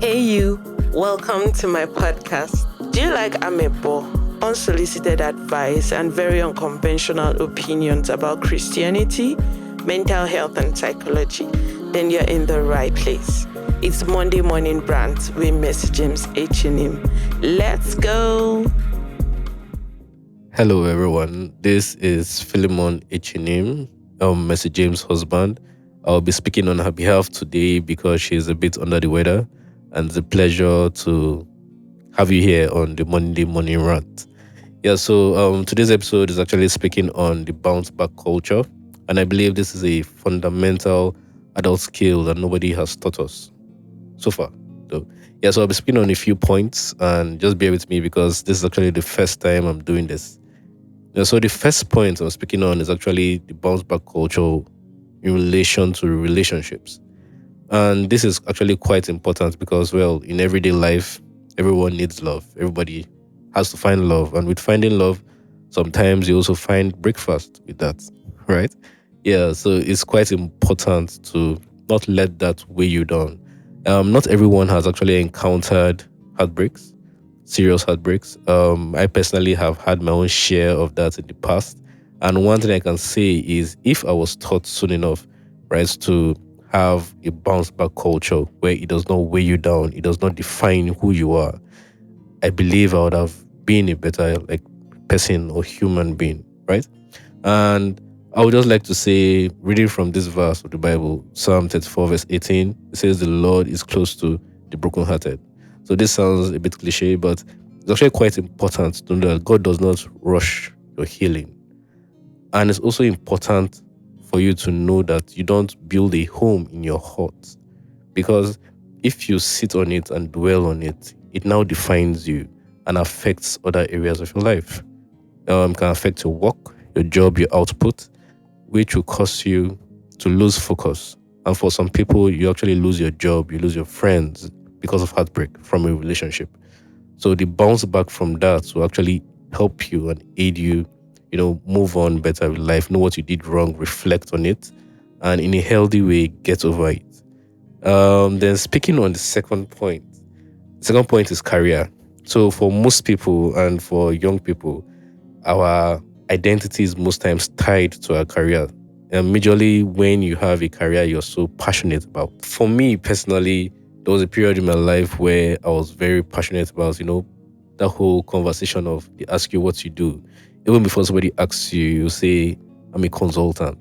Hey you, welcome to my podcast. Do you like amebo, unsolicited advice, and very unconventional opinions about Christianity, mental health, and psychology? Then you're in the right place. It's Monday Morning Brand with Miss James H&M. Let's go! Hello, everyone. This is Philemon H&M, Messi James' husband. I'll be speaking on her behalf today because she's a bit under the weather, and it's a pleasure to have you here on the Monday Morning Rant. So today's episode is actually speaking on the bounce back culture, and I believe this is a fundamental adult skill that nobody has taught us so far. So I'll be speaking on a few points, and just bear with me because this is actually the first time I'm doing this. So the first point I'm speaking on is actually the bounce back culture in relation to relationships. And this is actually quite important because, well, in everyday life, everyone needs love. Everybody has to find love. And with finding love, sometimes you also find breakfast with that, right? So it's quite important to not let that weigh you down. Not everyone has actually encountered heartbreaks, serious heartbreaks. I personally have had my own share of that in the past. And one thing I can say is if I was taught soon enough, right, to have a bounce back culture where it does not weigh you down, it does not define who you are, I believe I would have been a better person or human being, right? And I would just like to say, reading from this verse of the Bible, Psalm 34, verse 18, it says, "The Lord is close to the brokenhearted." So this sounds a bit cliche, but it's actually quite important to know that God does not rush your healing. And it's also important for you to know that you don't build a home in your heart. Because if you sit on it and dwell on it, it now defines you and affects other areas of your life. Can affect your work, your job, your output, which will cause you to lose focus. And for some people, you actually lose your job, you lose your friends because of heartbreak from a relationship. So the bounce back from that will actually help you and aid you, move on better with life, know what you did wrong, reflect on it, and in a healthy way, get over it. Then speaking on the second point is career. So for most people and for young people, our identity is most times tied to our career. And majorly when you have a career you're so passionate about. For me personally, there was a period in my life where I was very passionate about, that whole conversation of they ask you what you do. Even before somebody asks you, you say, "I'm a consultant."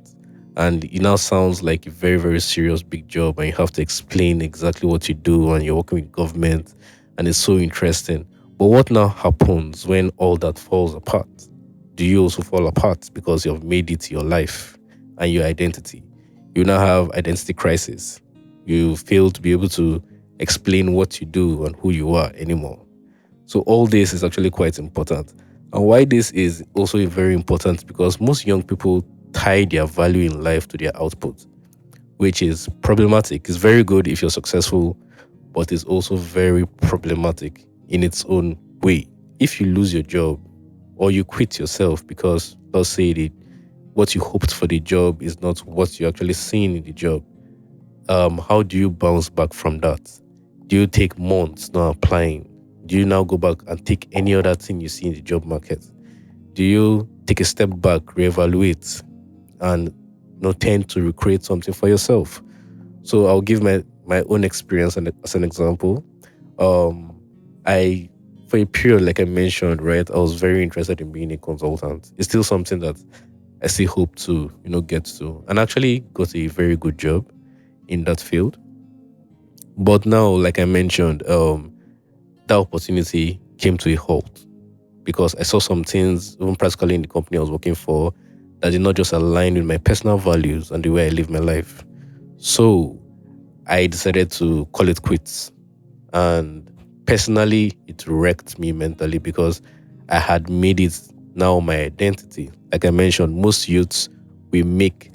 And it now sounds like a very, very serious big job and you have to explain exactly what you do and you're working with government and it's so interesting. But what now happens when all that falls apart? Do you also fall apart because you've made it your life and your identity? You now have identity crisis. You fail to be able to explain what you do and who you are anymore. So all this is actually quite important. And why this is also very important because most young people tie their value in life to their output, which is problematic. It's very good if you're successful, but it's also very problematic in its own way. If you lose your job or you quit yourself because, let's say, what you hoped for the job is not what you're actually seeing in the job, how do you bounce back from that? Do you take months not applying? Do you now go back and take any other thing you see in the job market? Do you take a step back, reevaluate, and tend to recreate something for yourself? So I'll give my own experience as an example. I For a period, like I mentioned, right, I was very interested in being a consultant. It's still something that I still hope to, get to, and actually got a very good job in that field. But now, like I mentioned, that opportunity came to a halt because I saw some things, even practically in the company I was working for, that did not just align with my personal values and the way I live my life. So I decided to call it quits. And personally, it wrecked me mentally because I had made it now my identity. Like I mentioned, most youths, we make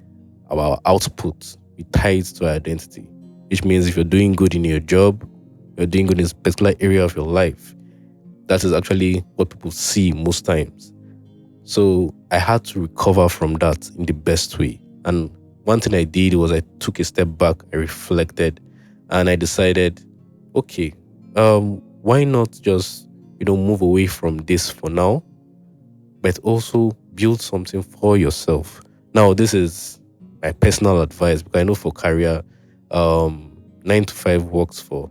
our output, we tie it to our identity, which means if you're doing good in your job, you're doing good in a particular area of your life, that is actually what people see most times. So I had to recover from that in the best way. And one thing I did was I took a step back, I reflected, and I decided okay, why not just, move away from this for now, but also build something for yourself. Now, this is my personal advice because I know for career, 9 to 5 works for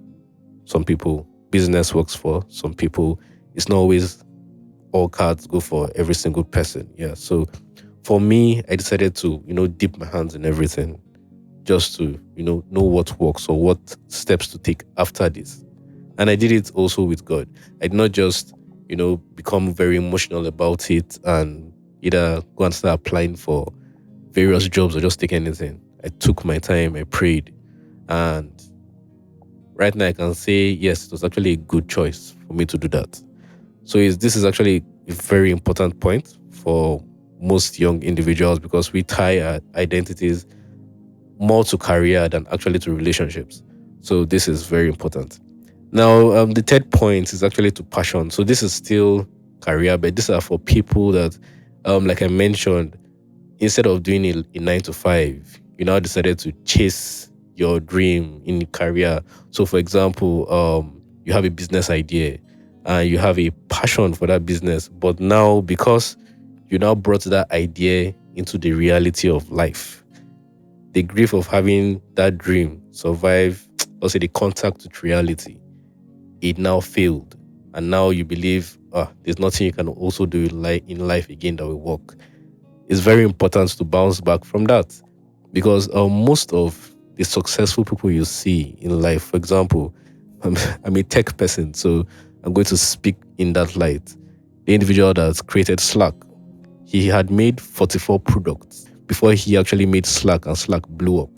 some people, business works for some people. It's not always all cards go for every single person. Yeah. So for me, I decided to, dip my hands in everything just to, know what works or what steps to take after this. And I did it also with God. I did not just, become very emotional about it and either go and start applying for various jobs or just take anything. I took my time, I prayed, and right now I can say, yes, it was actually a good choice for me to do that. So this is actually a very important point for most young individuals because we tie our identities more to career than actually to relationships. So this is very important. Now, the third point is actually to passion. So this is still career, but these are for people that, like I mentioned, instead of doing a 9 to 5, you now decided to chase your dream in career. So, for example, you have a business idea and you have a passion for that business, but now because you now brought that idea into the reality of life, the grief of having that dream survive, let's say the contact with reality, it now failed. And now you believe there's nothing you can also do in life again that will work. It's very important to bounce back from that because most of the successful people you see in life, for example, I'm a tech person, so I'm going to speak in that light. The individual that created Slack, he had made 44 products before he actually made Slack, and Slack blew up.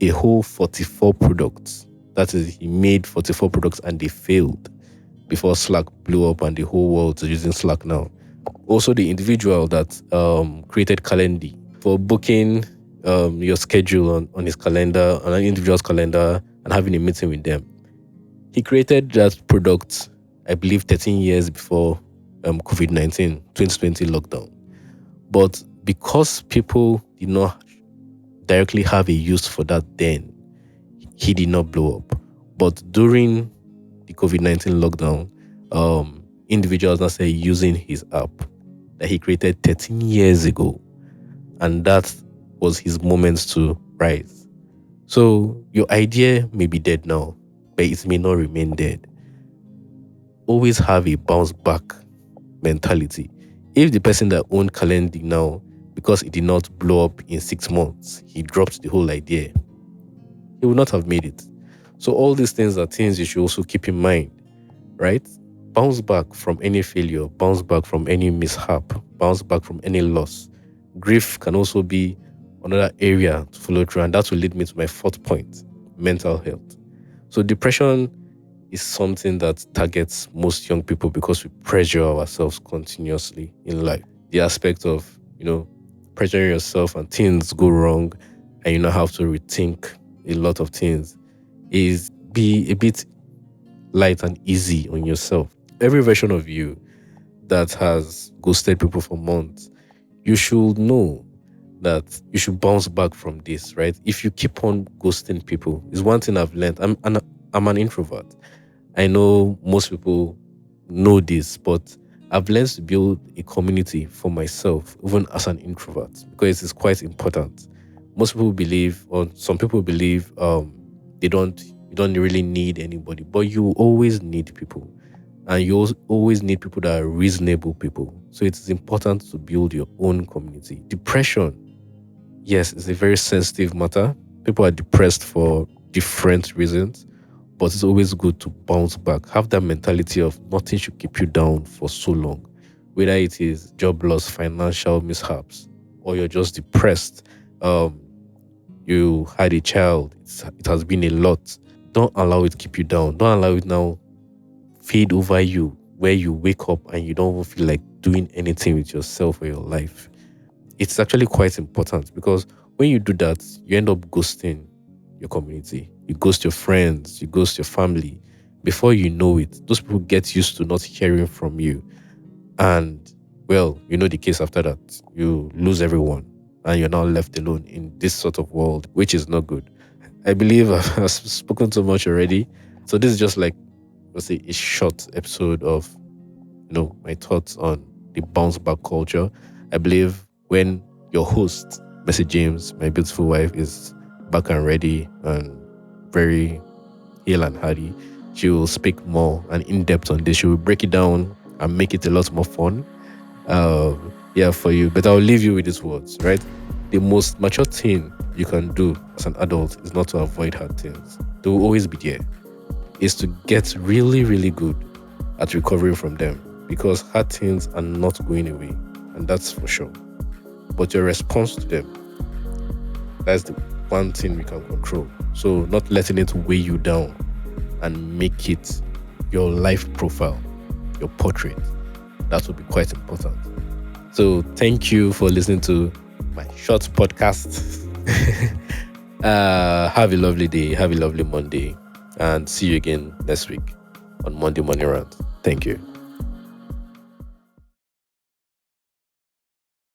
A whole 44 products. That is, he made 44 products and they failed before Slack blew up and the whole world is using Slack now. Also, the individual that created Calendly for booking your schedule on his calendar, on an individual's calendar, and having a meeting with them. He created that product, I believe, 13 years before COVID-19, 2020 lockdown. But because people did not directly have a use for that then, he did not blow up. But during the COVID-19 lockdown, individuals now started using his app that he created 13 years ago. And that was his moment to rise. So your idea may be dead now, but it may not remain dead. Always have a bounce back mentality. If the person that owned Calendly now, because it did not blow up in 6 months, he dropped the whole idea, he would not have made it. So all these things are things you should also keep in mind, right? Bounce back from any failure, bounce back from any mishap, bounce back from any loss. Grief can also be another area to follow through, and that will lead me to my fourth point, mental health. So depression is something that targets most young people because we pressure ourselves continuously in life. The aspect of, pressuring yourself and things go wrong and you now have to rethink a lot of things is be a bit light and easy on yourself. Every version of you that has ghosted people for months, you should know that you should bounce back from this, right? If you keep on ghosting people, is one thing I've learned. I'm an introvert. I know most people know this, but I've learned to build a community for myself, even as an introvert, because it's quite important. Most people believe, or some people believe, you don't really need anybody, but you always need people, and you always need people that are reasonable people. So it is important to build your own community. Depression, yes, it's a very sensitive matter. People are depressed for different reasons, but it's always good to bounce back. Have that mentality of nothing should keep you down for so long, whether it is job loss, financial mishaps, or you're just depressed. You had a child. It has been a lot. Don't allow it to keep you down. Don't allow it now fade over you, where you wake up and you don't even feel like doing anything with yourself or your life. It's actually quite important because when you do that, you end up ghosting your community. You ghost your friends, you ghost your family. Before you know it, those people get used to not hearing from you. And, well, you know the case after that. You lose everyone and you're now left alone in this sort of world, which is not good. I believe I've spoken too much already. So this is just like, let's say, a short episode of, my thoughts on the bounce back culture. I believe when your host, Messi James, my beautiful wife, is back and ready and very hale and hardy, she will speak more and in depth on this. She will break it down and make it a lot more fun. For you. But I'll leave you with these words, right? The most mature thing you can do as an adult is not to avoid hard things. They will always be there. Is to get really, really good at recovering from them, because hard things are not going away, and that's for sure. But your response to them, that's the one thing we can control. So not letting it weigh you down and make it your life profile, your portrait. That would be quite important. So thank you for listening to my short podcast. Have a lovely day. Have a lovely Monday. And see you again next week on Monday Morning Rant. Thank you.